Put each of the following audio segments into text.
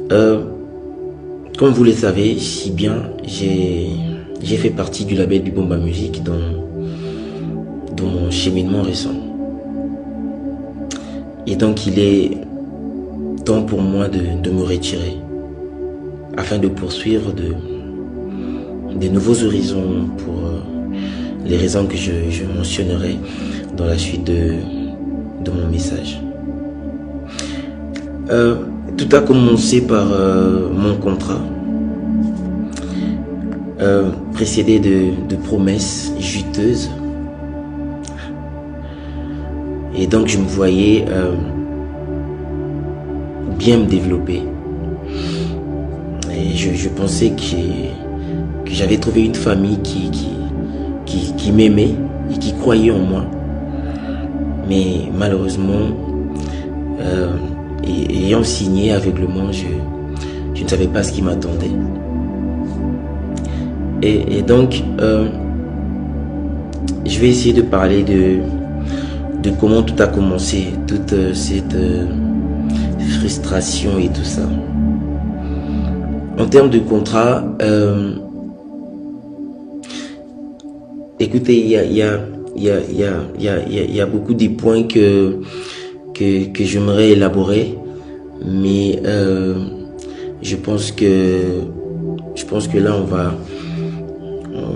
Comme vous le savez si bien, j'ai fait partie du label du Bomba Music dans mon cheminement récent. Et donc il est temps pour moi de me retirer afin de poursuivre de nouveaux horizons pour les raisons que je mentionnerai dans la suite de mon message. Tout a commencé par mon contrat, précédé de promesses juteuses. Et donc je me voyais bien me développer. Et je pensais que j'avais trouvé une famille qui m'aimait et qui croyait en moi. Mais malheureusement, ayant signé aveuglement, je ne savais pas ce qui m'attendait. Et donc, je vais essayer de parler de comment tout a commencé, toute cette frustration et tout ça. En termes de contrat, écoutez, il y a beaucoup de points que j'aimerais élaborer, mais je pense que là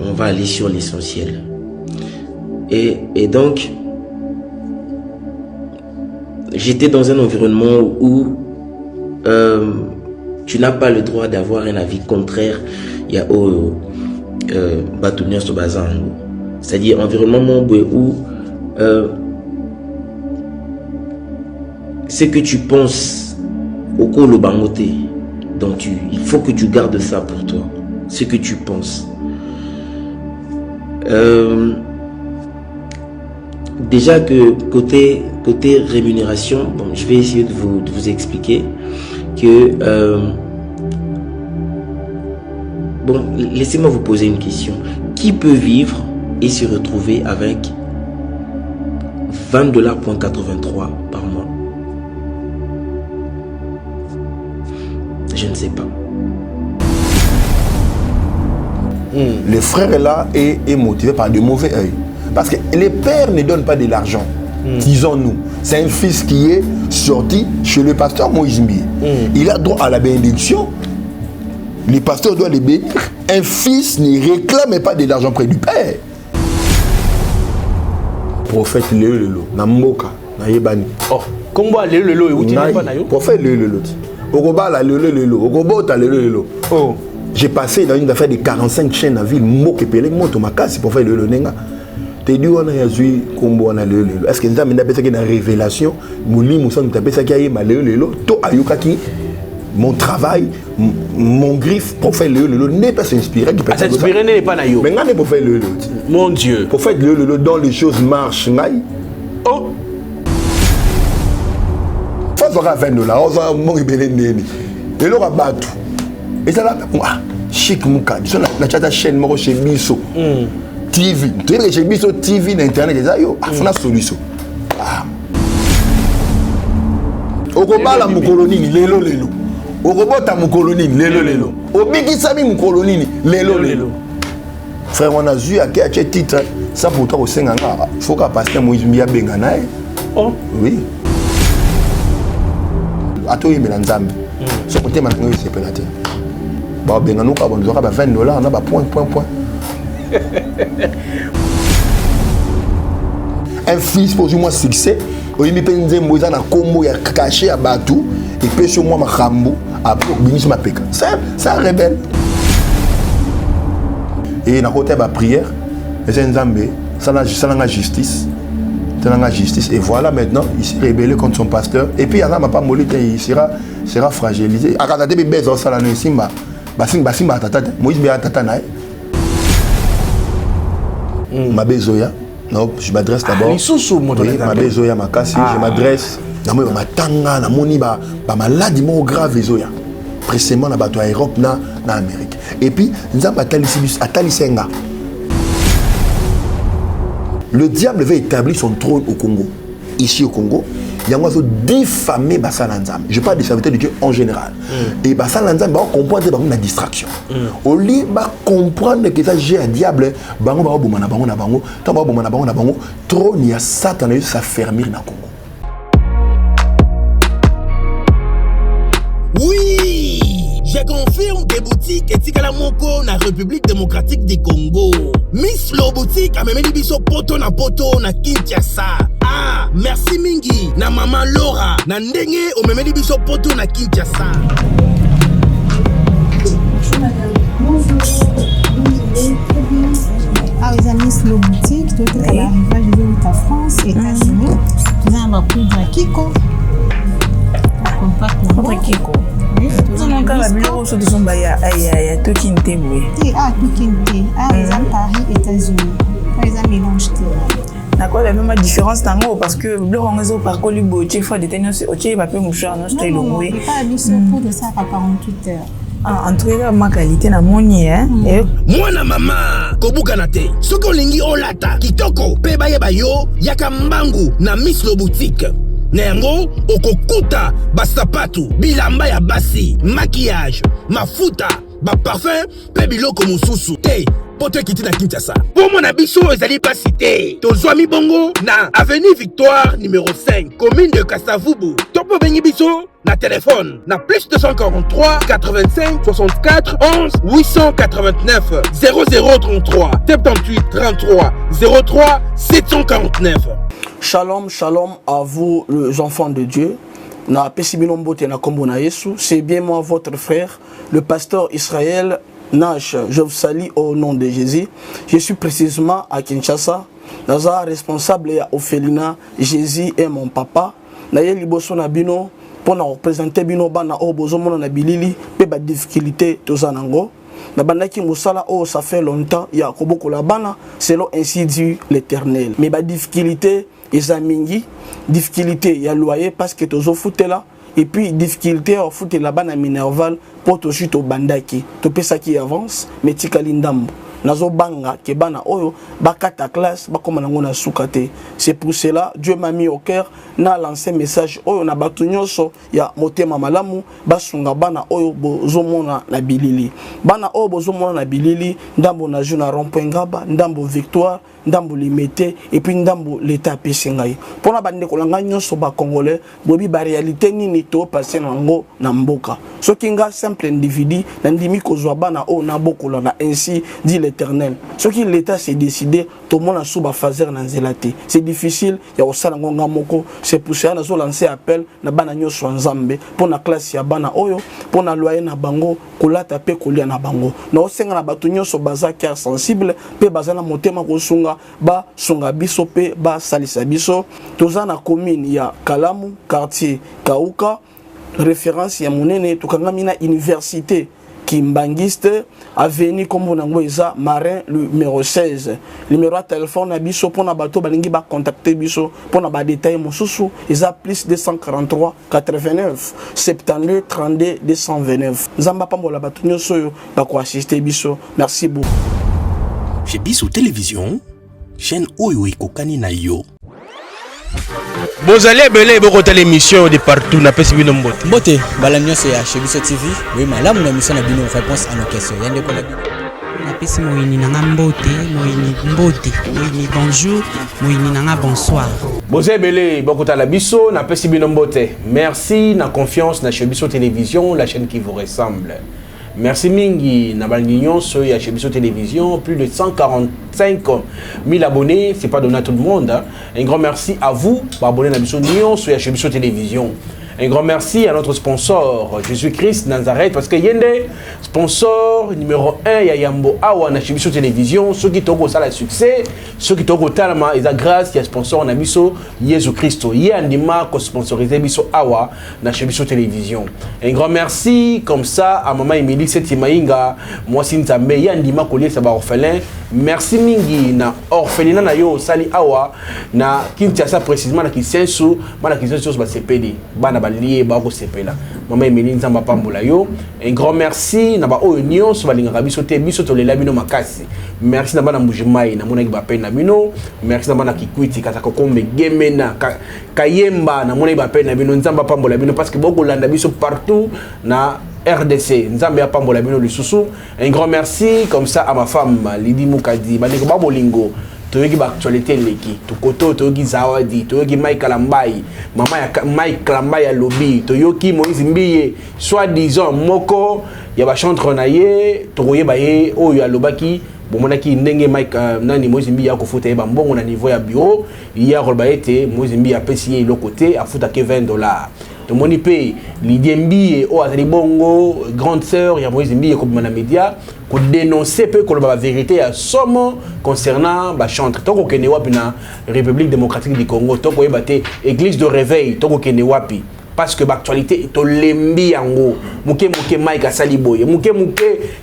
on va aller sur l'essentiel. Et donc j'étais dans un environnement où tu n'as pas le droit d'avoir un avis contraire. Il y a Batounian Sobazan, c'est-à-dire environnement où ce que tu penses au colo bangoté, donc il faut que tu gardes ça pour toi, ce que tu penses. Déjà que côté rémunération, bon, je vais essayer de vous expliquer que bon, laissez-moi vous poser une question. Qui peut vivre et se retrouver avec $20.83 par mois? Je ne sais pas. Le frère là est motivé par de mauvais œil. Parce que les pères ne donnent pas de l'argent. Disons-nous, c'est un fils qui est sorti chez le pasteur Moïse Mbié. Il a droit à la bénédiction. Le pasteur doit le bénir. Un fils ne réclame pas de l'argent près du père. Prophète Léo Lelo, Namboka, Nayebani. Oh, comment Léo Lelo et où tu n'es pas Nayo? Prophète Léo Lelo. Okobala Léo Lelo, Okobota Léo Lelo. Oh. J'ai passé dans une affaire de 45 chaînes à ville, Moke Pelé, Moto Makasi, Prophète Léo Lelo. Tu dis on a eu combo on a Léo Lelo. Est-ce que nous avons une révélation? Mouli Moussa nous tapé ça qui a eu Léo Lelo. To Ayukaki. Mon travail, mon griffe, Prophète Léo Lelo n'est pas s'inspirer. S'inspirer n'est pas Nayo. Mais regardez Prophète Léo Lelo. Mon Dieu. Prophète Léo Lelo, dans les choses marchent. Oh. Faut avoir $20. On va mourir Néni. Et là on va battre. Et ça là, chic Mouka. Ils sont dans la chaîne Moro chez Bisso. TV. Tu sais chez Bisso TV d'internet. Ils ont une solution. Okobala Moukoloni, Lélo Lélo. Okobota Moukoloni, Lélo Lélo. Obikisami Moukoloni, Lélo Lélo. Frère, on a vu à quel titre ça pour toi au Senganga. Il faut qu'à passer Moïse Mbia Benganaï. Oh. Oui. Atoye Melanzambe. Ce côté maintenant, c'est pénaté. Bah, Bengano, on aura $20, on a point. Un fils pour moi succès. Oui, mais penser Moïse na combo ya caché à Batou et pêche moi ma rambo après binis ma peka. C'est un rebelle. Et na côté ba prière, les Nzambe, ça la justice. Ça la justice et voilà maintenant, il s'est rebellé contre son pasteur et puis il n'a pas molli, il sera fragilisé. A quand des bébés ça la no simba. Basimba tata, Moïse be tata na. Ma bezoya. Non, je m'adresse d'abord. Ma besoya makasi, je m'adresse. Na moi matanga na moni ba maladie mo grave ezoya. Précisément na bato Europe na Amérique. Et puis nzamba atalisenga. Le diable veut établir son trône au Congo. Ici au Congo, Il y a diffamé basala nzambe. Je parle des serviteurs de Dieu en général. Et basala nzambe va comprendre la distraction. Au lieu de comprendre que ça j'ai un diable, bango ba bomana bango na bango, tant ba bomana bango na bango, trop ni a Satan ça fermir na Congo. Oui, je confirme que boutique est à la Moko na République démocratique du Congo. Miss Lo boutique a même biso poto na Kinshasa. Ah, merci mingi na maman Laura na ndenge o même biso poto na Kinshasa. Ah, les amis, Lo boutique, tout est à l'arrivage de la France, États-Unis. Nous avons un poudre à Kiko. Contre Kiko. Tout le monde a vu le de son baya à Tokinte. Ah, Tokinte. Ah, les amis, Paris, États-Unis. Les amis, mélange. D'accord, la même différence dans le parce que le réseau par Colibo, tu fais des tenus, tu vas pas moucher en Australie. Non, il n'y a pas de poudre de ça à 48 heures. En tout cas, ma qualité na moni Moi na mama kobuka na te. Soko lingi olata kitoko pe bayeba yo yaka mbangu na Miss Lo boutique. Nengo okokuta basapatu bilamba ya basi maquillage mafuta ba parfum pe biloko mususu te poto kiti na Kinshasa. Pour mon abiso ezali pas cité. Tozwami bongo na avenue Victoire numéro 5 commune de Kasavubu. Topo bengi biso na téléphone na plus 243 85 64 11 889 0033 78 33 03 749. Shalom, shalom à vous les enfants de Dieu. Na Pesibilombo na Kombo na Yesu, c'est bien moi votre frère, le pasteur Israël Nash. Je vous salue au nom de Jésus. Je suis précisément à Kinshasa. Naza responsable à Ophelina, Jésus est mon papa. Naye liboso na bino pour na représenter bino bana o bozomo na bilili pe ba difficulté tozanango. Na bandaki musala oh ça fait longtemps ya koboko la bana selon ainsi dit l'Éternel. Mais ba difficulté ezamingi difficulté ya loyer parce que tozo foutela et puis difficulté au foot là-bas na Minerval pour to chute au bandaki to pesa qui avance mais tikali ndambo nazo banga ke bana oyo bakata classe bakoma nango na sukate. C'est pour cela Dieu m'a mis au cœur na lancé message oyo na batu nyonso ya motema malamu basunga bana oyo bozomona na bilili bana oyo bozomona na bilili ndambo na juna rond-point Ngaba ndambo Victoire ndambo limité et puis ndambo l'état pesingai pona bande kolanga nyonso ba congolais bobi ba réalité nini to passer nango na mboka soki nga simple individu na ndimi kozwa bana o na bokola na ainsi dit l'Éternel soki l'état s'est décidé to mona suba fazer na nzelate c'est difficile ya osala ngonga moko. C'est pour ça nazo lancer appel na bana nyonso nzambe pona classe ya bana oyo pona loyer na bango kolata pe kolia na bango na osenga na batu nyonso baza cœur sensible pe bazana motema kosunga ba sunga biso pe ba salisa biso toza na commune ya Kalamu quartier Kauka référence ya monene tukangami na université Kimbangiste avenue comme nango eza Marin numéro 16 numéro de téléphone na biso pona bato balingi ba contacter biso pona ba détail mosusu eza plus 243 89 72 32 229 nzamba pambola bato nyonso yo ba ko assister biso. Merci beaucoup. Chez Biso Télévision, chaîne oyo ekokani na yo. Vous allez belé beaucoup l'émission de partout na pesi bino mbote. Mbote balanyo c'est chez Biso TV. Oui malamu na mission na bino réponse à nos questions. Yande ko na pesi moyini nanga mbote, moyini bonjour, moyini nanga bonsoir. Vous allez belé beaucoup la biso na pesi bino mbote. Merci na confiance na chez Biso Télévision, la chaîne qui vous ressemble. Merci Mingi, Nabalgignon, sur Biso Télévision, plus de 145 000 abonnés, c'est pas donné à tout le monde. Hein. Un grand merci à vous pour abonner à Biso Nyon sur Biso Télévision. Un grand merci à notre sponsor, Jésus-Christ Nazareth, parce qu'il y a des sponsors numéro 1, il y a Yambo Awa, Biso Télévision, ceux qui ont ça le succès, ceux qui ont tellement, ils ont grâce, il y a sponsor, on a Biso Jésus-Christ, il y a des marques sponsorisées Biso Awa, Biso Télévision. Un grand merci, comme ça, à Maman Emily Setimainga, moi Sinzambe, il y a des marques collier, ça va orphelin. Merci Mingi, na orphelinat na yo, Sali Awa, na Kinshasa précisément, na Kisensu, na Kisensu, c'est PD. balié bako sepela mama Emily nzamba pambola yo un grand merci na ba oignon so balinga biso te biso to lela bino makasi merci na bana mbujimai na mona ki ba pena bino merci na bana kikwiti kata kokombe gemena kayemba na mona ba pena bino nzamba pambola bino parce que boko landa biso partout na RDC nzambe ya pambola bino lisusu un grand merci comme ça à ma femme Lydie Mukadi bandeko ba bolingo toyoki ba actualité leki tukoto toyoki zawadi toyoki Mike Kalambai mama ya Mike Kalambai ya lobby toyoki Moïse Mbiye soit disant moko ya ba chantre na ye tokoye ba ye oyo ya lobaki bomonaki ndenge Mike nani Moïse Mbiye ya kofuta ye ba mbongo na niveau ya bureau ya rolba ete Moïse Mbiye a payé le côté afuta ke $20 to moni pe Lydie Mbiye o azali bongo grande sœur ya Moïse Mbiye ko na média ko dénoncer peu ko la vérité à somme concernant ba chantre to ko kene wapi na République démocratique du Congo to ko yebate église de réveil to ko kene wapi parce que l'actualité to lembi yango muke Mike asali boye muke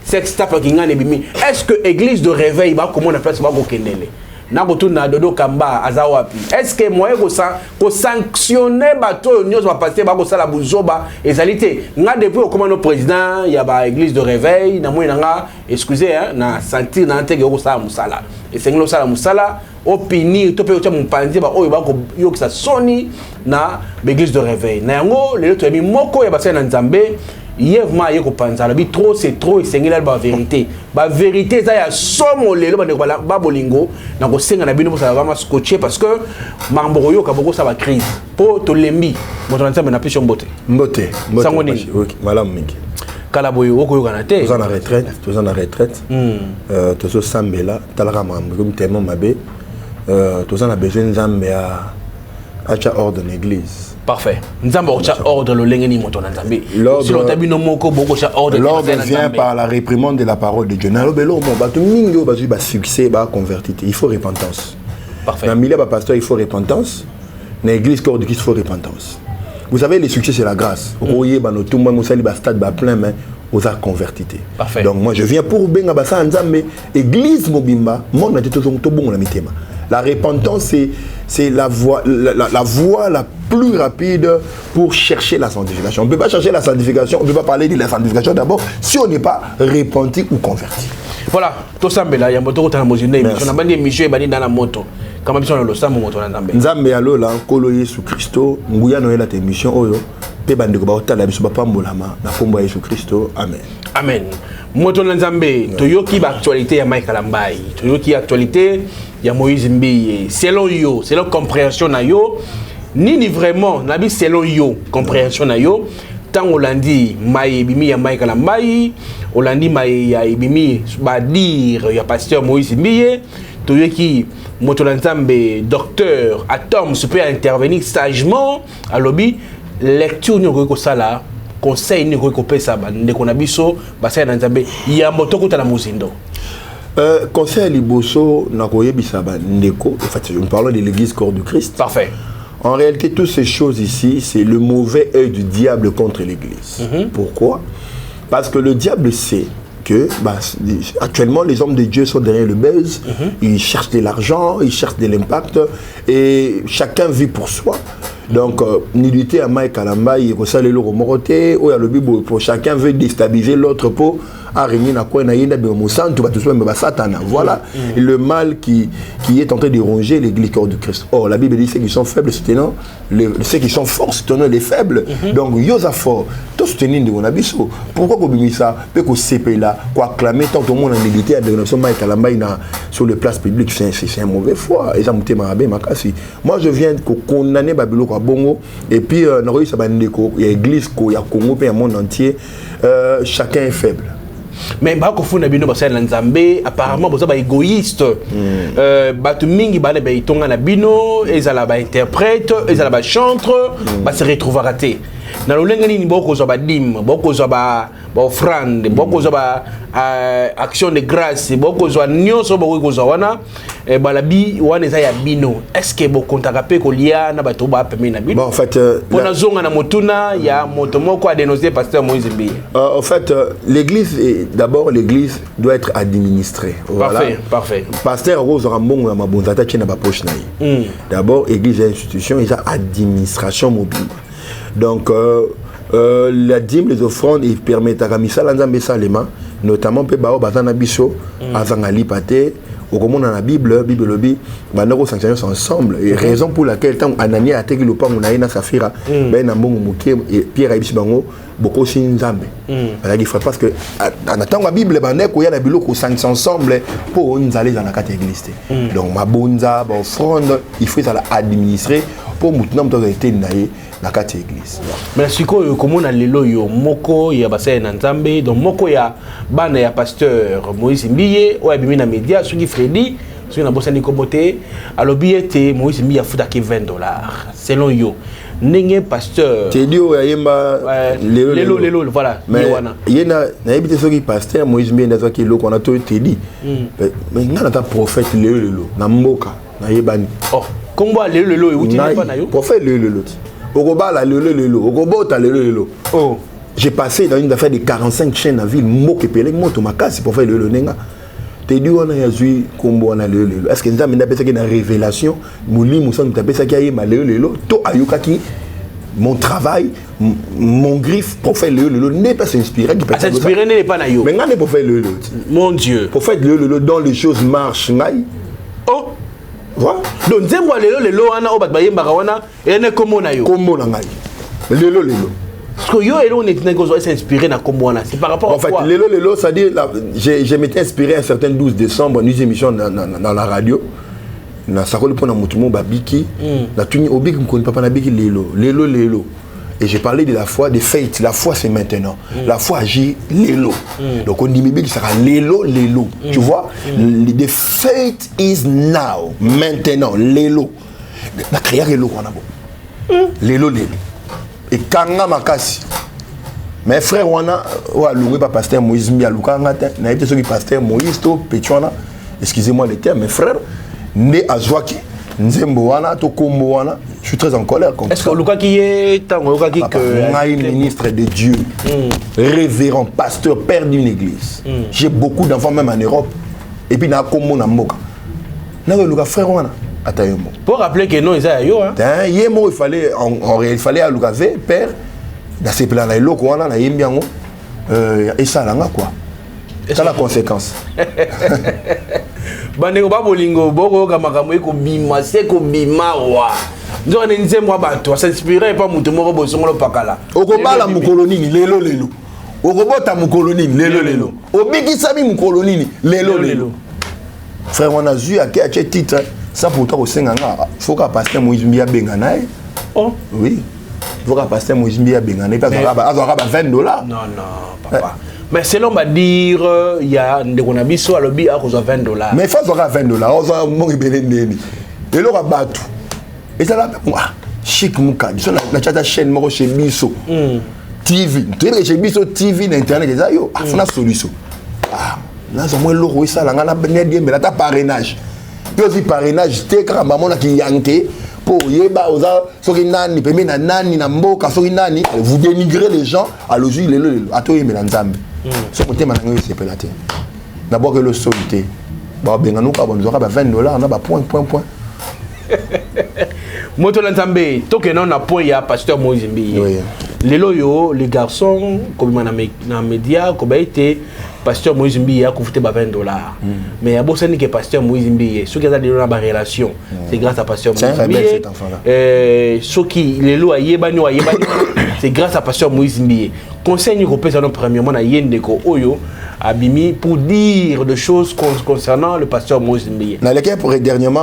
sex tap kingane bimi est-ce que église de réveil ba comment on appelle ça ba ko kenele na kotuna dodo kamba azawapi est-ce que moye ko sanctionner bato nyos va passer ba ko sala buzoba ezalité nga depuis comment no président ya ba église de réveil na moye nga excusez hein na sentir na nteke ko sala musala et senglo sala musala opini to pe o mpanzi ba oyo ba ko yo sa soni na église de réveil na yango lelo to mi moko ya ba na nzambe Yves ma yeko panzala bi trop c'est trop et sengela ba vérité ça ya somo lelo ba bolingo na ko senga na bino ça va scotcher parce que mambo yo ka boko ça va crise po to lembi moto na nzambe na pisho mbote sangoni malam mingi kala boyo oko yo kana te tous en retraite tous sambela talaka mambo comme tellement mabe tous en a besoin nzambe a ordre l'église. Parfait. Nzambe ocha ordre lo lengeni moto na nzambe. Si l'on tabi no moko boko cha ordre. L'ordre vient par la réprimande de la parole de Dieu. Na lo belo mo ba to mingo ba ba succès ba convertir. Il faut repentance. Parfait. Na milieu ba pasteur il faut repentance. Na église corps de Christ il faut repentance. Vous savez le succès c'est la grâce. Royer ba no tumba mo sali ba stade ba plein mais aux a convertité. Parfait. Donc moi je viens pour benga ba sa nzambe église mobimba mon na to bon na mitema. La repentance c'est la voie la plus rapide pour chercher la sanctification. On ne peut pas chercher la sanctification, on ne peut pas parler de la sanctification d'abord si on n'est pas repenti ou converti. Voilà, tout ça, il y a un moto qui est en train de émission et dans la moto. Comment on a le sang moto dans la moto. Nzambe alo la kolo Yesu Christo, nguya no ela te émission oyo, pe bande ko ba otala biso ba pambolama na kombo Yesu Christo. Amen. Amen. Moto Nzambe, toyoki ba actualité ya Mike Kalambai, toyoki actualité ya Moïse Mbiye. Selon yo, selon compréhension na yo, ni vraiment nabi selon yo compréhension na yo tant Hollandi mai bimi ya Mike Kalambai Hollandi mai ya bimi ba dire ya pasteur Moïse Mbiye toyoki moto Nzambe docteur Atom peut intervenir sagement à lobby lecture ni ko sala conseil ni ko pesa ba ndeko na biso ba sa na Nzambe ya moto ko tala muzindo. Conseil liboso na koyebisa ba ndeko en fait nous parlons de l'église corps du Christ. Parfait. En réalité, toutes ces choses ici, c'est le mauvais œil du diable contre l'Église. Pourquoi? Parce que le diable sait que actuellement, les hommes de Dieu sont derrière le buzz. Ils cherchent de l'argent, ils cherchent de l'impact, et chacun vit pour soi. Donc, nudité à Mike Kalambai, il y a le Romoroté, ou le Bible, pour chacun veut déstabiliser l'autre pour arrêter na quoi na yenda be mosantu ba tout ba satana. Voilà le mal qui est en train de ronger l'église corps du Christ. Or la Bible dit ceux qui sont faibles soutenant ceux qui sont forts soutenant les faibles. Donc yosa fort tout soutenir de mon abisso. Pourquoi ko bimi ça peut ko CP là ko acclamer tant que monde en militaire de dénonciation Mike Kalambai sur les places publiques c'est un mauvais foi et ça muté mabe makasi. Moi je viens ko condamner Babylone ko bongo et puis na ko ça ba ndeko il y a église ko ya Congo pe monde entier chacun est faible. Mais ba ko funa bino ba sa Nzambe apparemment boza ba égoïste batu mingi ba le ba itonga na bino ezala ba interprète ezala ba chantre ba se retrouver raté na lolenga nini boko zo ba dim boko zo ba offrande boko zo ba action de grâce boko zo nyonso boko zo wana ba la bi wana za ya bino est-ce que boko ntaka ko lia na bato ba peme na bino. Bon en fait pour na zonga na motuna ya motomoko a dénoncer pasteur Moïse Mbiye. En fait l'église d'abord l'église doit être administrée. Voilà. Parfait. Pasteur Rose Rambon na mabonzata tchena ba poche na yi. D'abord église est institution et ça administration mobile. Donc, la dîme, les offrandes, ils permettent à Misala Nzambe Salema, notamment Pebao Batana Biso, Azangali Pate, au comment dans la Bible, Lobi, Banoko sanctionne ensemble. Et raison pour laquelle, tant Anania a été le pan, on a une Safira, Ben Ambon Mouké, et Pierre Aïbis Bango, beaucoup de Nzambe. Parce que, en attendant la Bible, il y a la Bible qui sanctionne ensemble pour nous aller dans la catégorie. Donc, ma bonza, ma offrande, il faut administrer pour maintenant, nous avons été dans la église. Mais si comme on a lelo yo moko ya basaya na Nzambe donc moko ya bana ya pasteur Moïse Mbiye o abimi na média soki Freddy soki na bosani kobote alobi ete Moïse Mbiye afuta ke $20 selon yo ndenge pasteur te di o yemba lelo voilà mais yena na yebite soki pasteur Moïse Mbiye ndaza ki loko na to te di mais ngana ta prophète lelo na mboka na yebani oh kombo lelo uti pas na yo prophète lelo Oh, j'ai passé dans une affaire de 45 chaînes à ville, moque pelé, moto makasi pour faire le nenga. Te dit on a yazui combo na le. Est-ce que nous avons appelé ça une révélation? Mouli moussa nous appelé ça qui a le to ayukaki. Mon travail, mon griffe pour faire le n'est pas s'inspirer. S'inspirer n'est pas na yo. Mais ngane pour faire le. Mon Dieu. Pour faire le dans les choses marchent ngai. Oh. Voilà. Donc nzembo lelo ana obat bayemba wana ene kombo na yo. Kombo na ngai. Lelo. Parce que yo elo on est s'inspirer na kombo wana. C'est par rapport à quoi? En fait, lelo ça dit j'ai m'étais inspiré un certain 12 décembre une émission dans la radio. Na sakoli pona mutumo babiki na tuni obiki mkoni papa na biki lelo. Et j'ai parlé de la foi, des faits. La foi, c'est maintenant. La foi agit l'élo. Donc, on dit que ça sera l'élo. Tu vois? The faith is now. Maintenant, l'élo. La créa l'élo, on a beau. L'élo. Et kanga makasi. Mes frères, on a loué par pasteur Moïse Mialouka. On a été sur le pasteur Moïse, Pétuana. Excusez-moi les termes, mes frères. Né à Zouaki. Nzemboana, Tokomboana, je suis très en colère contre ça. Est-ce que Luka qui est ministre de Dieu, révérend, pasteur, père d'une église. J'ai beaucoup d'enfants même en Europe. Et puis, na Kombo na Mboka. Na Luka frère wana atayemo. Pour rappeler que non, ils a yo hein. Yemo il fallait il fallait à Luka père dans ces plans là loko wana na yembiango et ça là quoi. C'est la conséquence. Bandeko babolingo boko kamakamwe ko bima se ko bima wa nzone nzembo bato s'inspirer pas mutu moko bosongolo pakala okobala mukolonini lelo okobota mukolonini lelo obikisa bi mukolonini lelo frère on a vu à quel titre ça pourtant au senganga faut que pasteur Moïse Mbiya bengana oh oui faut que pasteur Moïse Mbiya bengana pas azora $20 non papa. Mais selon ma dire, il y a des conabiso à lobby à cause de $20. Mais il faut avoir $20. On va mourir bénéni. Et là on va battre. Et ça là, chic mouka. Ils sont la chaîne moro chez Biso. TV. Tu es chez Biso TV d'internet. Ils disent yo, on a solution. Ah, là c'est moins lourd ça. Là on a bien bien, mais là t'as parrainage. Puis aussi parrainage. T'es quand maman là qui yanké. Pour yeba oza soki nani pembe na nani na mboka soki nani vous dénigrez les gens à l'ozu lelo atoyembe na Nzambe. Ce côté maintenant c'est pelaté. D'abord que le solité. Ba benga nuka ba nzoka ba $20 na ba point. Moto Nzambe to que non na point ya pasteur Moïse Mbiye. Lelo yo les garçons comme na média ko ba été pasteur Moïse Mbiye a coûté ba $20. Mais à bosani que pasteur Moïse Mbiye ceux qui ont dans la relation c'est grâce à pasteur Moïse Mbiye. Ceux qui lelo ayebani c'est grâce à pasteur Moïse Mbiye. Conseil qu'on peut savoir premièrement na yendeko oyo abimi pour dire des choses concernant le pasteur Moïse Mbiye. Dans lequel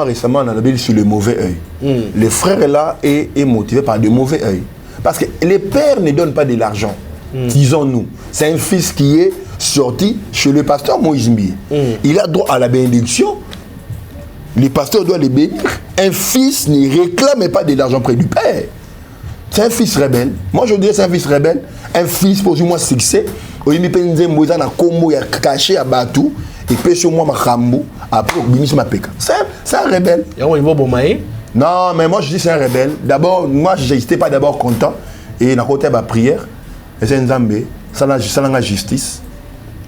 récemment on a dit sur le mauvais œil. Le frère là est motivé par de mauvais œil. Parce que les pères ne donnent pas de l'argent. Disons-nous, c'est un fils qui est sorti chez le pasteur Moïse Mbiye. Il a droit à la bénédiction. Le pasteur doit les bénir. Un fils ne réclame pas de l'argent près du père. C'est un fils rebelle. Moi je dirais c'est un fils rebelle. Un fils pour moi succès. Il me pense que na combo ya caché à Batou et pêche moi ma rambo après bimis ma peka. C'est un rebelle. Non, mais moi je dis c'est un rebelle. D'abord moi j'étais pas d'abord content et na côté ba prière et c'est Nzambe, ça la justice.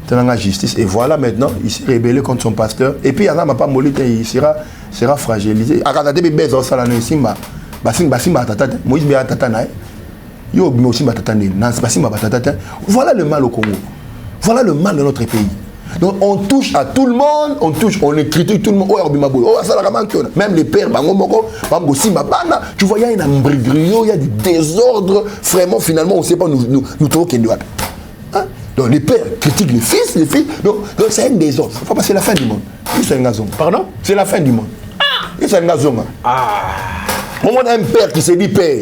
C'est la justice et voilà maintenant il s'est rebellé contre son pasteur et puis il n'a pas molité, il sera fragilisé. Akata te bébé ça la no simba. Basimba tata Moïse Mbiya tata nae. Yo, mais aussi Batatane, Nancy Bassi Batatane. Voilà le mal au Congo. Voilà le mal de notre pays. Donc on touche à tout le monde, on critique tout le monde. Même les pères, tu vois, il y a une embrouille, il y a du désordre. Vraiment, finalement, on ne sait pas nous trouvons qu'il doit. Donc les pères critiquent les fils, donc c'est un désordre. Faut pas, c'est la fin du monde. Pardon? C'est la fin du monde. C'est un gazon. On a un père qui se dit père.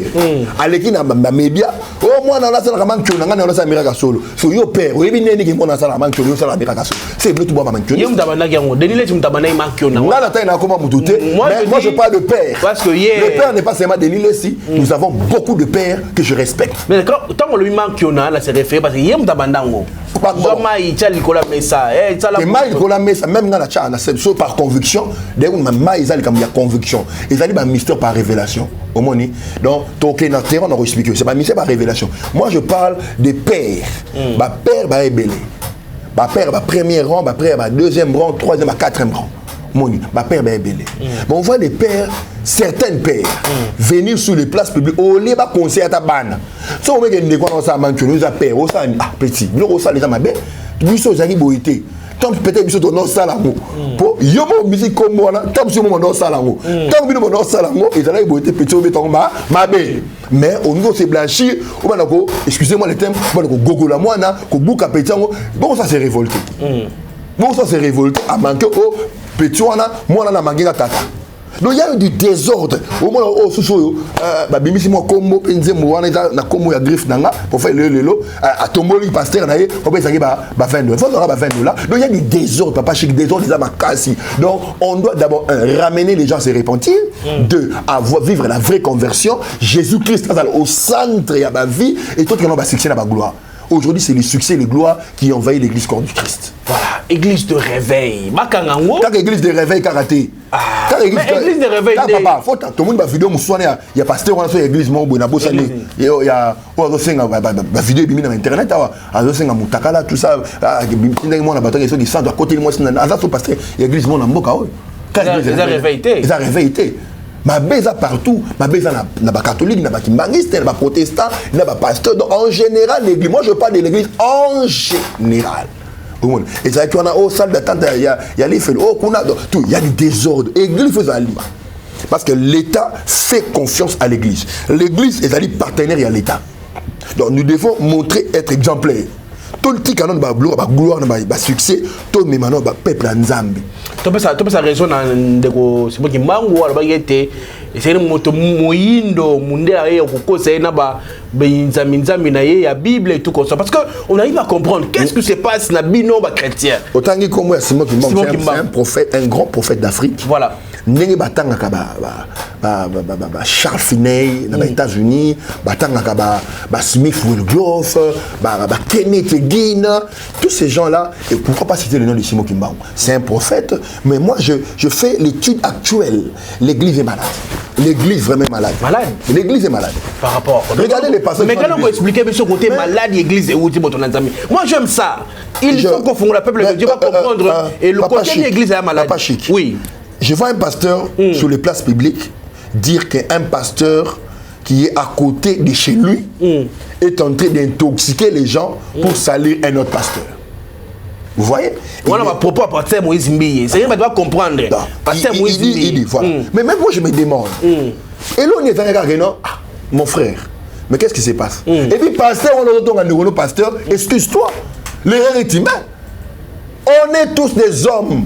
Aleki na média. Oh moi na la sala mancho na ngana la sala miraka solo. So yo père, oui bi neni ki mona sala mancho yo sala miraka solo. C'est bleu tout bois mancho. Yom tabana yango. Denile tu mtabana mancho na. Ngana taina koma mututé. Moi je parle de père. Parce que le père n'est pas seulement Denile si. Nous avons beaucoup de pères que je respecte. Mais quand on lui mancho na là c'est référé parce que yom tabana ngo. Zoma icha likola mesa. Et mai likola mesa même ngana cha na c'est par conviction. Dès ma mai izali comme il y a conviction. Izali ba mystère par révélation. Au moni. Donc, token na terre on a expliqué. C'est pas mystère par révélation. Moi je parle des pères. Ma père va ébélé. Ma père va premier rang, ma père va deuxième rang, troisième, quatrième rang. Moni, ma père va ébélé. Mais on voit des pères, certains pères, venir sur les places publiques, au lieu de conseiller à ta banne. Si on met des quoi dans sa main, tu nous appelles, au sein, petit, nous au sein, les gens m'appellent, nous sommes arrivés. Tant peut-être que nous salamo pour yomo musique comme moi tant que nous dans salamo tant que nous dans salamo et là il était petit au béton ma bé mais au niveau c'est blanchi ou bien excusez-moi le terme on gogo la moi na ko buka petit bon ça s'est révolté à manquer au petit moi na manquer tata. Donc il y a eu du désordre. Au moins, au sous bimisi moi combo penze moi na combo ya griffe nanga pour faire le à tomboli pasteur na on peut savoir ba $20. Faut aura ba $20. Donc il y a du désordre, papa chic désordre les amakasi. Donc on doit d'abord ramener les gens à se repentir, deux vivre la vraie conversion, Jésus-Christ au centre de ma vie et tout qui va succès dans ma gloire. Aujourd'hui, c'est le succès et le gloire qui envahit l'église corps du Christ. Voilà, église de réveil. Makangango. Quand l'église de réveil karaté. Quand l'église de réveil. Papa, faut tout le monde va vidéo musuane il y a pasteur on a fait l'église mon bona bosani. Il y a on a senga ba vidéo bimi na internet a senga mutakala tout ça ndenge mon na bato qui sont à côté de moi na ça pasteur l'église mon na mboka o. Quand ils a réveillé. Ils a réveillé. Ma beza partout, ma beza na ba catholique, na ba kimbangiste, na ba protestant, na ba pasteur. Donc en général l'église, moi je parle de l'église en général. Et ça qu'on a au salle d'attente, il y a les faits, oh qu'on a tout, il y a du désordre. L'église fait ça. Parce que l'État fait confiance à l'église. L'église est allée partenaire à l'État. Donc nous devons montrer être exemplaires. Tout le canon de gloire, de succès, tout le même peuple en Zambie. Tu peux ça raison c'est moi qui mango alors été c'est une moto moindo monde aye ko c'est na ba nzambi na ye ya Bible et tout comme ça parce que on arrive à comprendre qu'est-ce que se passe na bino ba chrétien. Autant que comme Simon qui c'est un prophète, un grand prophète d'Afrique. Voilà. Ndenge batanga ka Charles Finney dans les États-Unis, batanga ka Smith Wigglesworth, Kenneth Hagin, tous ces gens-là et pourquoi pas citer le nom de Simon Kimbangu. C'est un prophète, mais moi je fais l'étude actuelle. L'église est malade. L'église vraiment malade. Malade. L'église est malade. Par rapport. Regardez les pasteurs. Mais quand on peut expliquer ce côté malade, l'église est où tu mon ami. Moi j'aime ça. Il faut qu'on fonde le peuple de Dieu va comprendre et le côté de l'église est malade. Oui. Je vois un pasteur sur les places publiques dire qu'un pasteur qui est à côté de chez lui est en train d'intoxiquer les gens pour salir un autre pasteur. Vous voyez? On a un propos à pasteur Moïse Mbiye. C'est-à-dire qu'il doit comprendre. Pasteur Moïse Mbiye. Il dit, voilà. Mais même moi je me demande. Et là on est en train de dire, mon frère, mais qu'est-ce qui se passe? Et puis pasteur, on retourne à nous, pasteur, excuse-toi, l'erreur est humaine. On est tous des hommes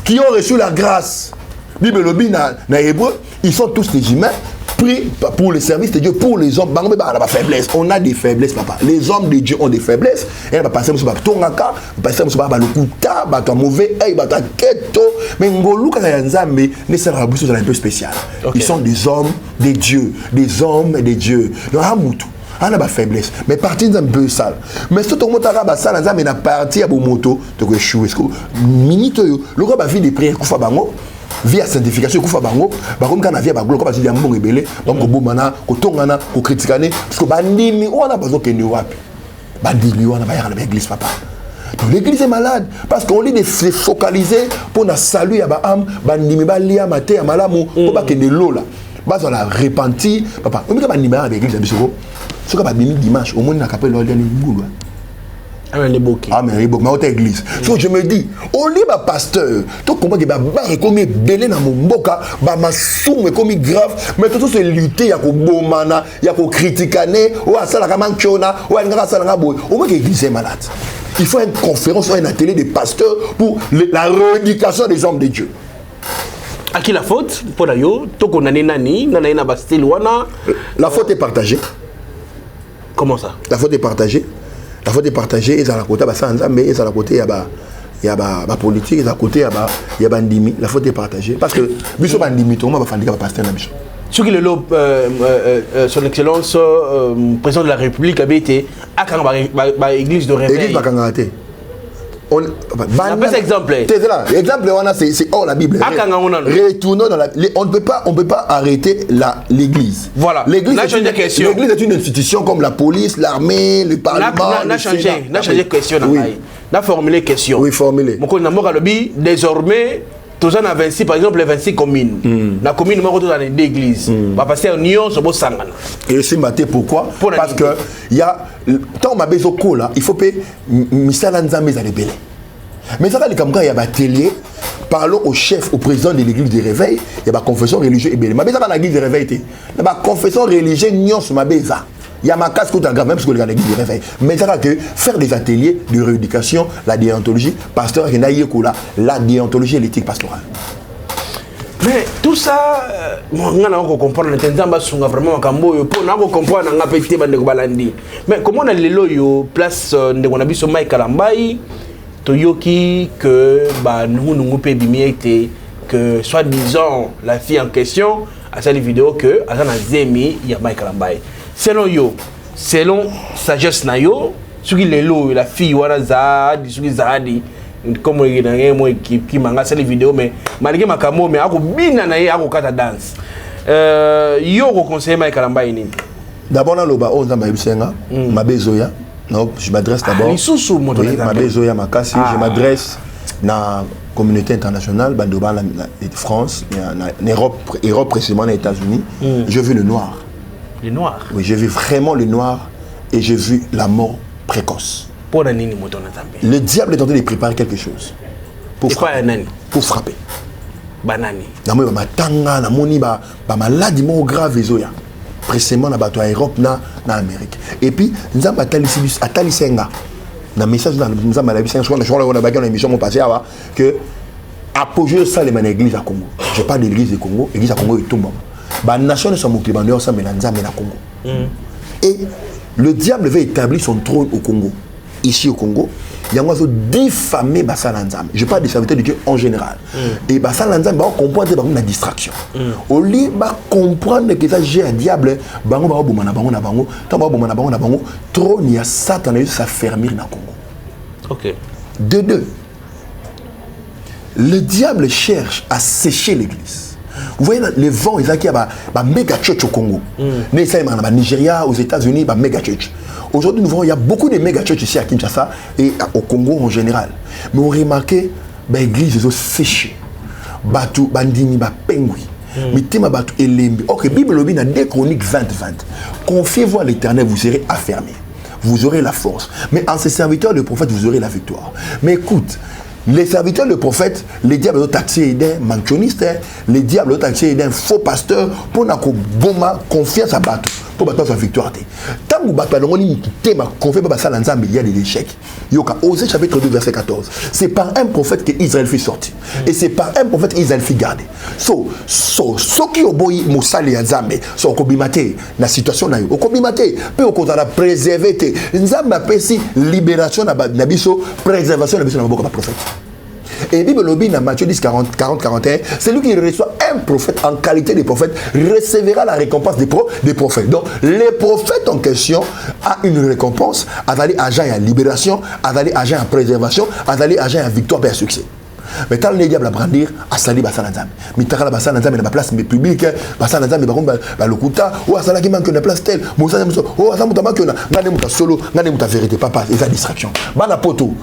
qui ont reçu la grâce. Bible na hébreu, ils sont tous des humains pris pour le service de Dieu, pour les hommes. Faiblesse. On a des faiblesses, papa. Les hommes de Dieu ont des faiblesses. Et on va passer sur tongaka, passer sur le kuta, mauvais œil, keto. Mais ngoluka na nzambe ne sera un peu spécial. Ils sont des hommes de Dieu, des hommes de Dieu. Donc amutu. On a des faiblesses, mais partie d'un peu sale. Mais si tu as des sale, on a parti à moto, tu as échoué. Minute, le gars va vivre des prières, via sanctification, kufa bango, comme quand on a vu la gloire, comme si on a bon rebelle, donc on bomana, on tongana, on critiquane, parce que bandimi, on a besoin que nous wapi, bandimi, on a besoin de l'église, papa. Donc l'église est malade parce qu'on est focalisé pour na salut à ba âme, bandimi ba lia maté à malamu, pour pas que de l'eau là. base on a repenti papa on a numéro avec l'église bisoko ce que dimanche au monde n'a qu'appelé l'ordre de boulot ah mais mais autre église so je me dis au lieu ba pasteur to comment que ba comme belé na mboka ba masumu comme grave mais tout se lutter ya ko bomana ya ko critiquer ou asala kama nkiona ou ngaka sala ngabo au moins que l'église est malade. Il faut une conférence ou un atelier des pasteurs pour la rééducation des hommes de Dieu. À qui la faute pour la yo la faute est partagée. Comment ça? La faute est partagée. La faute est partagée. Et à la côté mais à la côté il y a la politique, et à la côté il y a bandimi. La faute est partagée parce que biso bandimi to ma fandi ka pasteur na biso. Ce qui est son excellence président de la République avait été à l'église de réveil. L'église de on n'a exemple. Exemple c'est hors la Bible. Retournons dans on ne peut pas arrêter l'église. Voilà. L'église est une institution comme la police, l'armée, le parlement. On a changé de question. On a formulé question. Oui, formulé. Désormais tous en 26 par exemple les 26 communes. La commune moi retourne dans l'église. Va passer en union sur Bosangana. Et c'est maté pourquoi? Parce que il y a tant ma bezoko là, il faut payer misala nzambe za lebele. Mais ça il y a atelier parlons au chef au président de l'église de réveil, il y a confession religieuse et belé. Ma beza dans l'église de réveil était. La confession religieuse nion sur ma beza. Il y a ma casse contre un grave, même parce que l'église de réveil. Mais ça que faire des ateliers de rééducation, la déontologie, pasteur la déontologie et l'éthique pastorale. Mais tout ça, on a comprendre, on a vraiment comprendre, mais comment on a les loyaux place de on a vu sur Mike Kalambai, Toyoki que nous peut bimiter que soi-disant la fille en question à cette vidéo que à Zemi il y a Mike Kalambai. Selon yo, selon sagesse na yo, ce qui est là, la fille wana zadi, ce qui zadi, comme on dit moi qui manga cette vidéo, mais malgré ma camo, mais ako bina na ye ako kata dance. Yo ko conseiller Mike Kalambai ni. D'abord na loba on zamba bisenga, mabezoya. Non, je m'adresse d'abord. Mabezoya makasi, je m'adresse na communauté internationale, bandoba France, en Europe précisément les États-Unis. Je vis le noir. Les noirs. Oui, j'ai vu vraiment le noir et j'ai vu la mort précoce. Le diable est en train de préparer quelque chose. Pour frapper. Banani. Maladie grave précisément dans l'Europe, dans l'Amérique. Et puis, nous avons atalisenga. Dans le message, nous avons émission passée que apogée ça les églises à Congo. Je parle de l'église de Congo, l'église à Congo est tout le monde. La nation ne s'en occupe pas de Congo. Et le diable veut établir son trône au Congo. Ici au Congo, il y a diffamé Bassalanzam. Je parle des serviteurs de Dieu en général. Et Bassalanzam va comprendre que c'est une distraction. Au lieu de comprendre que c'est un diable, trop il y a Satan qui s'affermir dans le Congo. Ok. De deux, le diable cherche à sécher l'église. Vous voyez les vents, ils ont méga church au Congo. Au Nigeria, aux États-Unis, méga church. Aujourd'hui, nous voyons il y a beaucoup de méga church ici à Kinshasa et au Congo en général. Mais on remarque que l'église est séchée. Batu, bandini, pengui. Mitema batu elembi. Ok, Bible lobby dans 2 Chroniques 20-20. Confiez-vous à l'Éternel, vous serez affermis. Vous aurez la force. Mais en ces serviteurs de prophète, vous aurez la victoire. Mais écoute, les serviteurs de prophète, les diables ont taxé d'un manchoniste, les diables ont taxé d'un faux pasteur pour n'a boma confiance à battre pour battre sa victoire. Tant que vous battez confiance à ça, il y a des échecs. Yoka Osée chapitre 2 verset 14. C'est par un prophète que Israël fut sorti et c'est par un prophète qu'Israël fut gardé. Ce qui oboyi Moussa et Azame sont kobimate na situation na yo. Okobimate pe okozala préserver te. Nzamba pesi libération na biso, préservation na biso na boka prophète. Et Bible lobby dans Matthieu 10, 41, c'est lui qui reçoit un prophète en qualité de prophète, recevra la récompense des prophètes. Donc, les prophètes en question ont une récompense, à aller agent à libération, à aller agent à préservation, à aller agent à victoire et à succès. Mais tant les diables à brandir, à salir Bassalanzam. Mais tant que Bassalanzam est dans la place publique, Bassalanzam est dans le Kouta, ou à Salah qui manque une place telle, ou à Salah qui manque une solo, n'a pas vérité, papa, et sa distraction. Bana poto,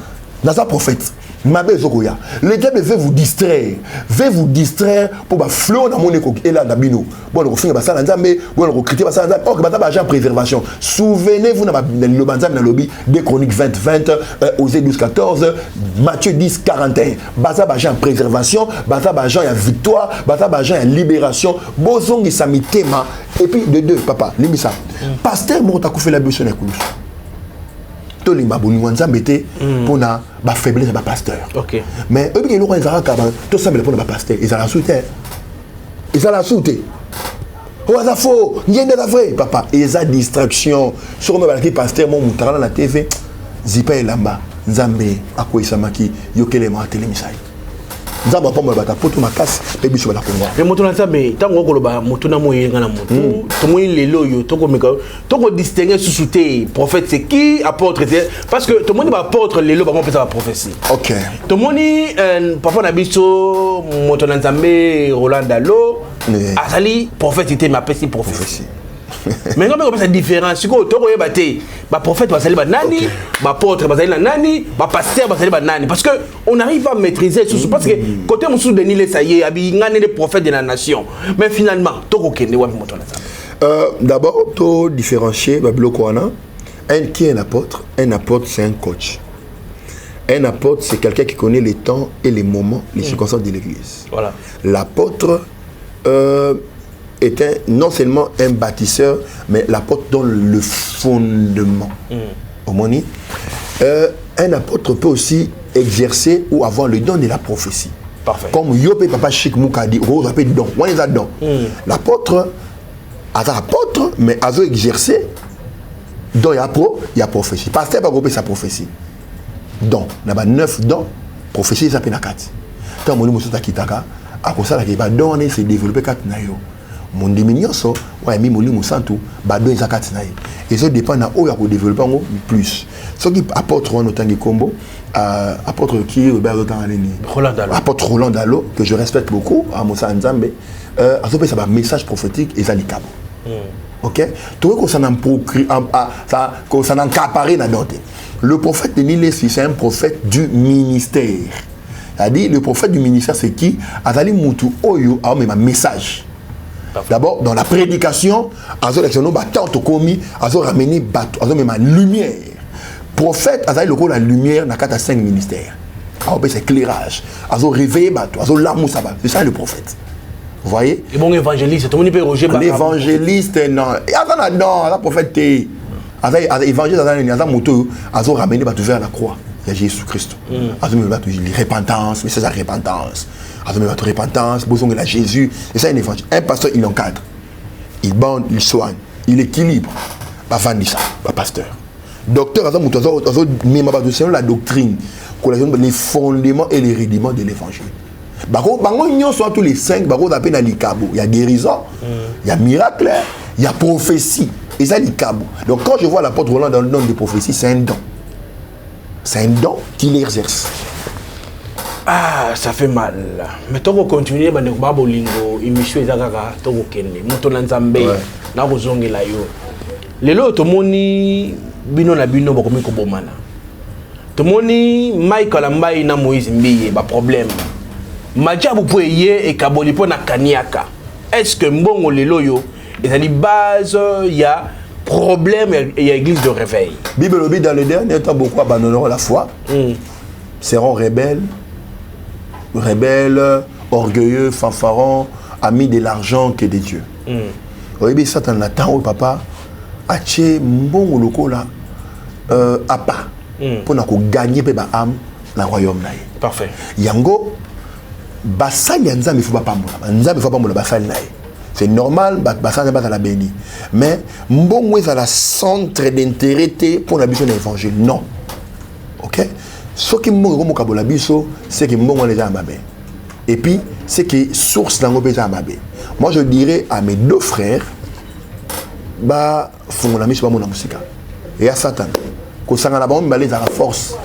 n'a pas prophète. Le diable veut vous distraire pour ba flot dans mon éco et là dabino. Bon on finit ça dans mais bon on critiquer ça dans oh que ba agent préservation. Souvenez-vous dans le banzam dans lobby des chroniques 20 Osée 12-14 Matthieu 10-41. Baza agent préservation, baza agent ya victoire, baza agent ya libération. Bozongi samitema et puis de deux papa, limisa. Pasteur mon ta fait la bouche na kulu. Tout les maboni wanza mette pour na ba faiblesse ba pasteur. OK. Mais eux ils ont un kaba tout ça pour na pasteur, ils ont la soutien. Ils ont la soutien. Oh ça faux, ngende la vrai papa, ils ont distraction. Sur me balaki pasteur mon mutara na TV, zipa elamba, nzambe akoisa maki yokele ma télé misai. Nzamba pas mo bata poto makasi pe biso la konwa. Mais moto na nzambe tango koloba moto na moyenga na moto. To mo lelo yo to ko meka to ko distinguer sous-souté prophète c'est qui apôtre parce que to moni ba apôtre lelo ba peut ça prophétie. OK. To moni papa na biso moto na nzambe Roland Dalo azali prophète était ma petite prophétie. Mais comment on peut cette différence? Siko to ko yebate ba prophète bazali ba nani, ba apôtre bazali na nani, ba pasteur bazali ba nani parce que on arrive à maîtriser tout parce que côté monsieur Denis le ça y est abi ngane les prophètes de la nation. Mais finalement to ko kende wa moto na ça. D'abord to différencier ba bloko wana qui est un apôtre c'est un coach. Un apôtre c'est quelqu'un qui connaît les temps et les moments, les circonstances de l'église. Voilà. L'apôtre était non seulement un bâtisseur, mais l'apôtre donne le fondement. Omoni, un apôtre peut aussi exercer ou avoir le don de la prophétie. Parfait. Comme Yopé Papa Chic Moukadi, on appelle don. On est là-dedans. L'apôtre, apôtre, mais a exercer, don il y a prophétie. Pasteur va grouper sa prophétie. Don, il y a 9 dons, prophétie, ça peut être 4. Tant que nous sommes kitaka, à cause de ça, don c'est développé 4 nayo. Mon dominion so ouais mi moli musantu ba do zakati na et ça dépend na o ya ko développer plus ce qui apporte un autant de combo apporte qui Robert apporte Roland Dalo que je respecte beaucoup à Moussa Nzambe azope ça ba message prophétique et zalikabo. OK tout que ça n'en procure ça que ça n'en caparé na doté le prophète de Nile c'est un prophète du ministère. C'est-à-dire le prophète du ministère c'est qui azali mutu oyo a même un message. D'abord, dans la prédication, azo lectionno batanto komi, azo ramener bato, azo même lumière. Prophète, azo le la lumière na 4 à 5 ministères. Azo c'est éclairage, azo réveiller bato, azo l'amour ça va. C'est ça le prophète. Vous voyez? Et bon évangéliste, tout le monde peut Roger Baka. L'évangéliste non, azo non, azo prophète té. Azo évangéliste azo moto, azo ramener bato vers la croix. Il y a Jésus-Christ. Azo me bato repentance, mais c'est la repentance. Avec votre repentance, besoin de la Jésus. Et ça, un évangile. Un pasteur, il encadre. Il bande, il soigne, il équilibre. Pas ça, pas pasteur. Docteur, selon la doctrine, les fondements et les rudiments de l'évangile. Ils sont tous les 5, il y a guérison, il y a miracle, il y a prophétie. Et ça, il cabou. Donc quand je vois l'apôtre Roland dans le nom de prophétie, c'est un don. C'est un don qu'il exerce. Ah, ça fait mal. Mais tu vas continuer, tu vas bolingo, émission ezakaka, tu vas kende. Moto na nzambe, na kozongela yo. Lelo tomoni bino na bino bakomi ko bomana. Tomoni Michael Ambai na Moïse Mbiye ba problème. Majabu poye e kaboli po na kaniaka. Est-ce que mbongo lelo yo ezali base ya problème et ya église de réveil. Bible obi dans le dernier temps beaucoup abandonneront la foi. Seront rebelles, orgueilleux, fanfarons, amis de l'argent que de Dieu. Oui, Satan attend au papa, ache mbongo lokola apa pour na ko gagner pe ba âme na royaume na. Parfait. Yango basali nzambe faut pas pambola. Nzambe faut pas pambola basali na. C'est normal, basali ba la béni. Mais mbongo est à la centre d'intérêt pour la mission de l'évangile. Non. OK? Ce qui mbongo ko kabola biso, c'est que mbongo les gens babé. Et puis c'est que source dans le pays babé. Moi je dirais à mes deux frères ba font la mission mon musique. Et à Satan ko sanga na ba les à la force.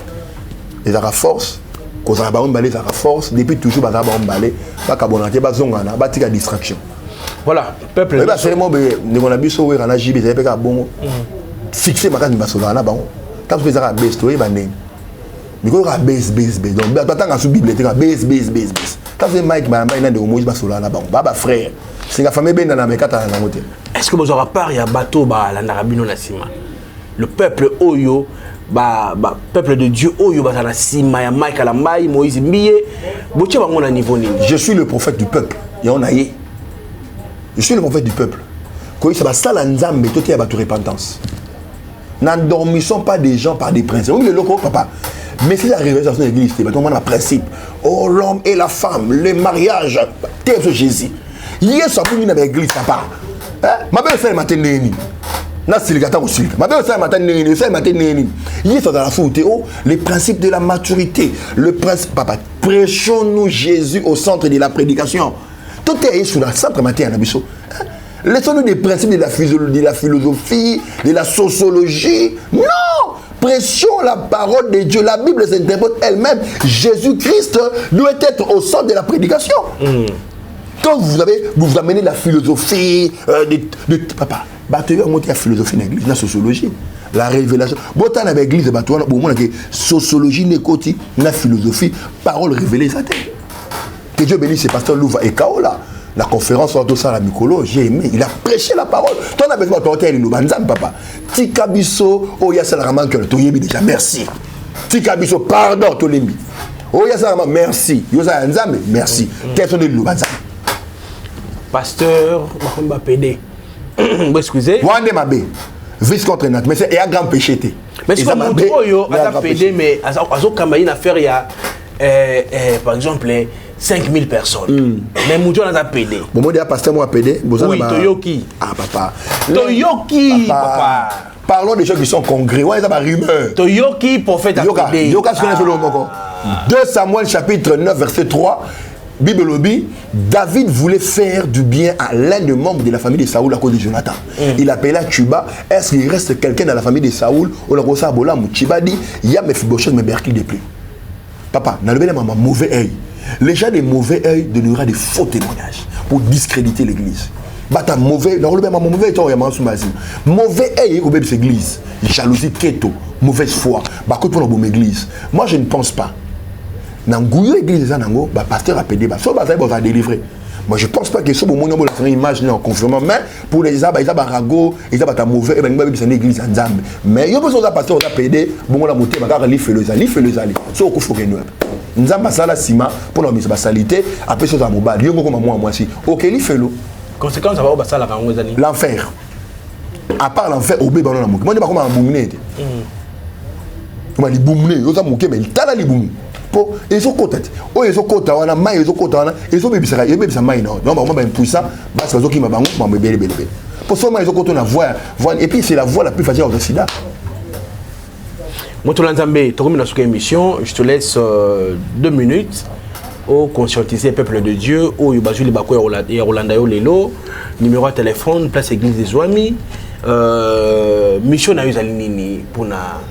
Les à la force ko sanga ba les à la force depuis toujours ba ba ba kabonate ba zongana ba tika distraction. Voilà, peuple. Et bah c'est moi ne on a biso we kana jibi c'est bon fixer ma case basola na ba quand vous avez besto e ba ne Mais quand on baisse, donc attends à sous bibliothèque, baisse. Quand c'est Mike, il y a des homos qui sont là, baba frère. C'est la famille ben dans la mécata dans la montée. Est-ce que vous aurez part il y a bateau la narabino na sima? Le peuple Oyo, peuple de Dieu Oyo ba na sima ya Mike la mai Moïse Mbiye, boche ba ngona niveau nini? Je suis le prophète du peuple. Et on a yé. Je suis le prophète du peuple. Quand il s'est la nzambe, tout est à battre repentance. N'endormissons pas des gens par des principes. Oui, le loco, papa. Mais c'est la révélation de l'église. C'est un principe. Oh, l'homme et la femme, le mariage. T'es Jésus. Hier, ça a dans l'église, papa. Ma belle, c'est le matin de na silikata aussi. Ma belle, c'est le matin de hier, ça dans la foute. Oh, les principes de la maturité. Le principe, papa. Prêchons-nous Jésus au centre de la prédication. Tout est sur le centre matin à Nabiso. Laissons-nous des principes de la philosophie, de la sociologie. Non! Prêchons la parole de Dieu. La Bible s'interprète elle-même. Jésus-Christ doit être au centre de la prédication. Quand vous amenez la philosophie de papa, tu vas monter la philosophie dans l'église, la sociologie, la révélation. Bon, dans l'église, sociologie, nécoti, la philosophie, parole révélée, ça t'est. Que Dieu bénisse ce pasteur Louva et Kaola. La conférence autour de la Mikolo, j'ai aimé. Il a prêché la parole. Toi, on a besoin de toi, papa. Tikabiso, oh, il y a ça, déjà. Merci. Tikabiso, pardon, Tolembi. Oh, il y a ça, merci. Yosa Nzambe, merci. Quels sont les Loubanzam? Pasteur, Mahomba Pédé. Vous excusez? Wande Mabé. Vice contre Nat. Mais c'est un grand péché. Mais c'est comme mon toyo, à Pédé, mais à Kamaï, affaire, il y a, par exemple, 5000 personnes. Mais Moudjo n'a pas pédé. Bon, moi, pasteur, moi, pédé. Oui, Toyoki. Ah, papa. Toyoki, papa. Parlons des gens qui sont congrès. Ouais, ça va rumeur. Toyoki, prophète à pédé. Yoka, c'est le mot. 2 Samuel, chapitre 9, verset 3. Bible lobby, David voulait faire du bien à l'un des membres de la famille de Saoul à cause de Jonathan. Il appela Tuba. Est-ce qu'il reste quelqu'un dans la famille de Saoul? On a reçu Abola, Tuba dit, il y a mes fibochos, mais Berki de plus. Papa, n'a pas un mauvais œil. Les gens de mauvais œil donnera des faux témoignages pour discréditer l'église. Bata mauvais, mauvais œil au bébé l'église. Jalousie, keto, mauvaise foi. Bah, pour la bonne église. Moi, je ne pense pas. Nangouyo église nango ba pasteur a pédé ba so ba ça va délivrer. Moi je pense pas que ce moment on faire une image en confirmant mais pour les aba ils aba rago ils aba ta mauvais et ben ba bisa église nzambe mais yo besoin pasteur a pédé bon la monter ba li fait les ali so ko faut que nous nzamba sala sima pour la mise ba salité après so za mobile yo ngoko moi si OK li fait le conséquence ça va ba sala ka ngozani l'enfer à part l'enfer au bébé na moki moi pas comment bouminer comment li bouminer yo za moké mais tala li bouminer et so kota o ezo kota wana mai ezo kota wana ezo bebisa mai non non ba impuissant bas bazo ki mabango ba mbele pour ça mai ezo kota na voix et puis c'est la voix la plus facile au sida. Moto Nzambe tokomi na suka émission, je te laisse 2 minutes au conscientiser le peuple de Dieu au yubazuli bako ya Rolanda yo lelo numéro de téléphone place église des Ouami mission na yuzali nini pour na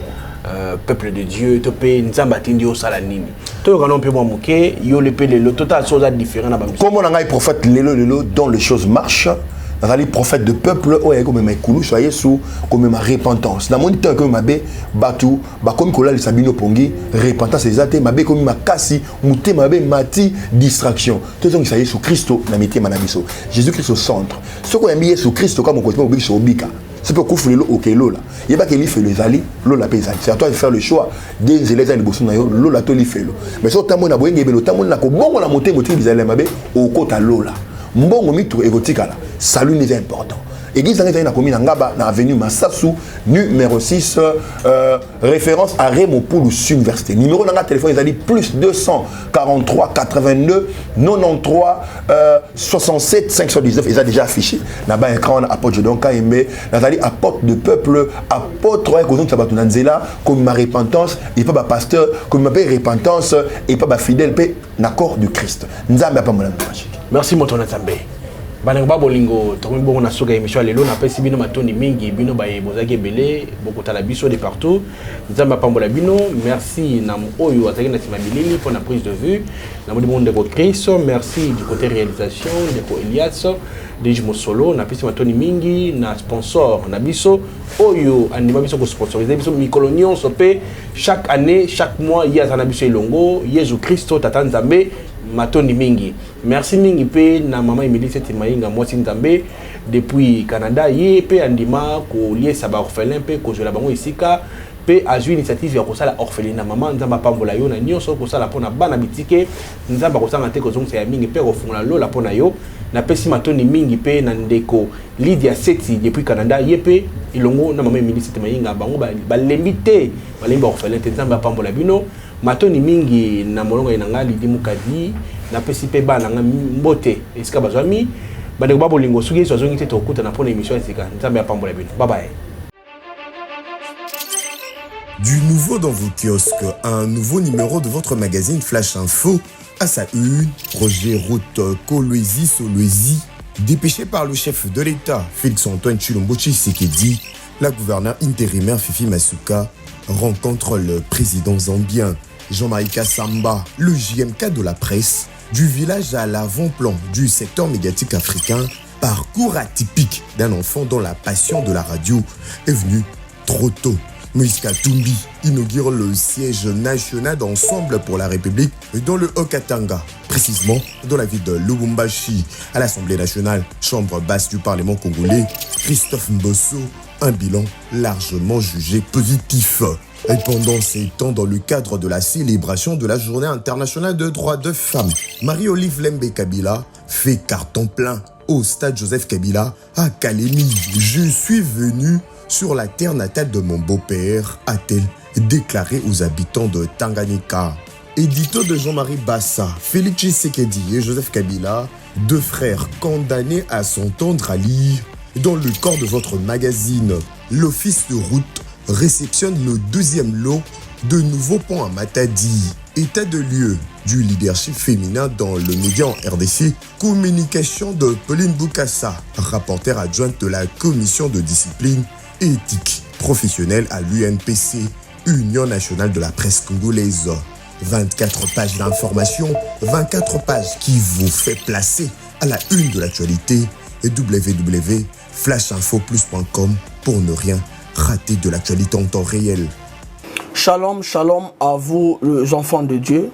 peuple de Dieu, topé nzamba tindi au salanini. Toi quand on peut moi mouké, yo le pe le total chose différent na ba. Comme on a un prophète lelo dont les choses marchent, dans les prophètes de peuple o comme mes koulou soyez sous comme ma repentance. Dans mon temps comme mabé batu ba comme kola le sabino pongi repentance ezate mabé comme ma kasi muté mabé mati distraction. Tout ça soyez sous Christo na mité manabiso. Jésus-Christ au centre. Ce qu'on a mis sous Christ comme on continue obéir sur obika. C'est pour couvrir l'eau au kelo là. Il n'y a pas qu'il fait les alliés, l'eau la paysanne. C'est à toi de faire le choix. Des élèves à l'ébousson l'eau la toli fait l'eau. Mais sur ta mona boyenge belo ta mona ko bon la montée motif des élèves mabé au côté l'eau là. Mbongo mitu érotique là. Salut n'est important. Église dans la commune Ngaba dans avenue Massassou numéro 6 référence à Raymond Poulou Université. Numéro dans la téléphone ils a dit plus 243 82 93 67 519 ils a déjà affiché. Là-bas écran apôtre donc aimé Nathalie apôtre de peuple apôtre et cause ça va tunanzela comme ma repentance et pas ba pasteur comme ma repentance et pas ba fidèle paix l'accord du Christ. Nzambe pas mon magique. Merci mon Nzambe. Banang babolingo tokomi bongo na soka émission lelo na pesi bino matoni mingi bino baye bozaki belé boko tala biso de partout nzamba pambola bino merci na oyo ataki na timabilili pour la prise de vue na monde de Christ merci du côté réalisation de Elias de Mosolo na pesi matoni mingi na sponsor na biso oyo anima biso ko sponsoriser biso mikolonion sopé chaque année, chaque mois, il y a Zanabiso Elongo, Jésus Christ, Tata Nzambe, Matoni Mingi. Merci Mingi pe na maman Emily Setimainga Mwasi Nzambe depuis Canada, yé pe andima ko lié saba orphelin pe ko jola bango isika pe azu initiative ya ko sala orpheline na maman Nzamba pambola yo na nyonso ko sala pona bana bitike Nzamba ko sanga te ko zonga ya mingi pe ko fungola lola pona yo na pesi Matoni Mingi pe na ndeko Lydia Seti depuis Canada yé pe ilongo na maman Emily Setimainga bango ba lemite ba lemba orphelin te Nzamba pambola bino Matoni Mingi na molongo inanga Lidi Mukadi na pesi pe bana nga mbote esika bazwami bande babo lingo sugi so zongi te to kuta na pona émission esika Nzamba pambola bino bye bye. Du nouveau dans vos kiosques, un nouveau numéro de votre magazine Flash Info à sa une, projet route Kolwezi-Solwezi, dépêché par le chef de l'État, Félix-Antoine Tshilombo Tshisekedi, la gouverneure intérimaire Fifi Masuka rencontre le président zambien Jean-Marie Kassamba, le JMK de la presse, du village à l'avant-plan du secteur médiatique africain, parcours atypique d'un enfant dont la passion de la radio est venue trop tôt. Moïse Katumbi inaugure le siège national d'Ensemble pour la République dans le Haut-Katanga, précisément dans la ville de Lubumbashi, à l'Assemblée nationale, chambre basse du Parlement congolais. Christophe Mbosso, un bilan largement jugé positif. Et pendant ces temps, dans le cadre de la célébration de la Journée internationale de droits de femmes, Marie-Olive Lembe Kabila fait carton plein au stade Joseph Kabila à Kalemi. Je suis venu sur la terre natale de mon beau-père, a-t-elle déclaré aux habitants de Tanganyika. Édito de Jean-Marie Bassa, Félix Tshisekedi et Joseph Kabila, deux frères condamnés à s'entendre à lire. Dans le corps de votre magazine, l'Office de route réceptionne le deuxième lot de nouveaux ponts à Matadi. État de lieu du leadership féminin dans le média en RDC, communication de Pauline Boukassa, rapporteure adjointe de la commission de discipline et éthique professionnelle à l'UNPC, Union nationale de la presse congolaise. 24 pages d'information, 24 pages qui vous fait placer à la une de l'actualité et www.flashinfoplus.com pour ne rien rater de l'actualité en temps réel. Shalom, shalom à vous les enfants de Dieu.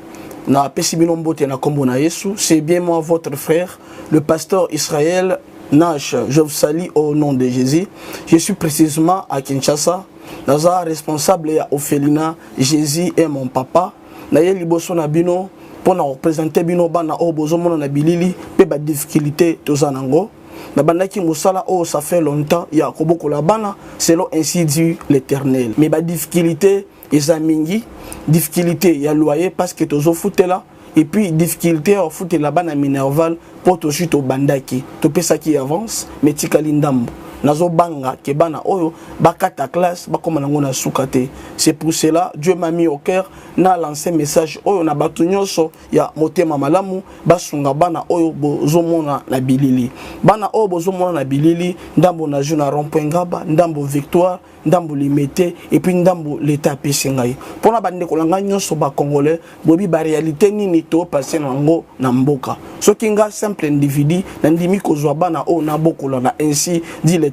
Na pesibino mbote na kombo na Yesu, c'est bien moi votre frère, le pasteur Israël Nash. Je vous salue au nom de Jésus. Je suis précisément à Kinshasa. Naza responsable ya Ophelina, Jésus est mon papa. Na ye liboso na bino pour na représenter bino bana o bozomo na bilili pe ba difficulté tozanango. Na bandaki musala o ça fait longtemps ya koboko la bana selon ainsi dit l'Éternel. Mais ba difficulté ezamingi, difficulté ya loyer parce que tozo foutela et puis difficulté au foot la bana minerval pour to chute au bandaki. To pesa qui avance mais tikali ndambo. Nazo banga ke bana oyo bakata classe bakoma nango na sukate. C'est pour cela Dieu m'a mis au cœur na lancé message oyo na batu nyonso ya motema malamu basunga bana oyo bozomona na bilili. Bana oyo bozomona na bilili ndambo na juna rond-point Ngaba, ndambo Victoire, ndambo Limité et puis ndambo l'état pesingai. Pona bande kolanga nyonso ba congolais bobi ba réalité nini to passer nango na mboka. Soki nga simple individu na ndimi kozwa bana oyo na bokola na ainsi dit l'Éternel.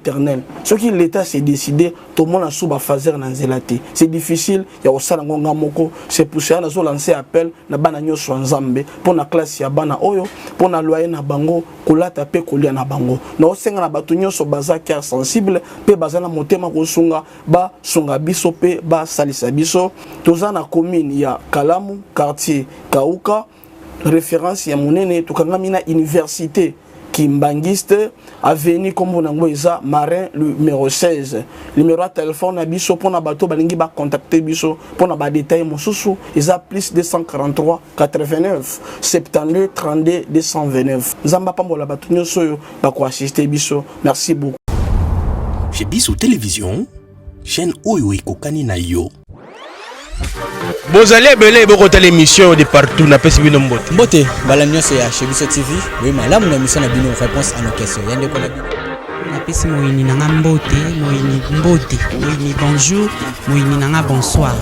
Ce qui l'État s'est décidé, tout le monde a sous fazer na zelati. C'est difficile, ya osala ngonga moko. C'est pour ça na zo lancer appel na bana nyoso nzambe pour na classe ya bana oyo, pour na loyer na bango, kolata pe kolia na bango. Na osenga na batu nyoso baza cœur sensible, pe baza na motema kosunga, ba sunga biso pe ba salisa biso. Toza na commune ya Kalamu, quartier Kauka, référence ya monene tukangami na université Kimbangiste, avenue Kombonangoeza, Marin, numéro 16. Numéro de téléphone, biso pour na bateau, balingi ba contacter biso pour na ba détail mosusu, isa plus 243 89 72 32 229. Zamba pambola bateau nyoso ba ko assister biso. Merci beaucoup. Chez Biso Télévision, chaîne oyo ekokani na yo. Bozali ebele bokota l'émission de partout na pesi bino mbote. Mbote bala nyonso ya chez Biso TV, oui malamu na émission na bino réponse à nos questions. Yande ko na bino. Na pesi moyini nanga mbote, moyini bonjour, moyini nanga bonsoir.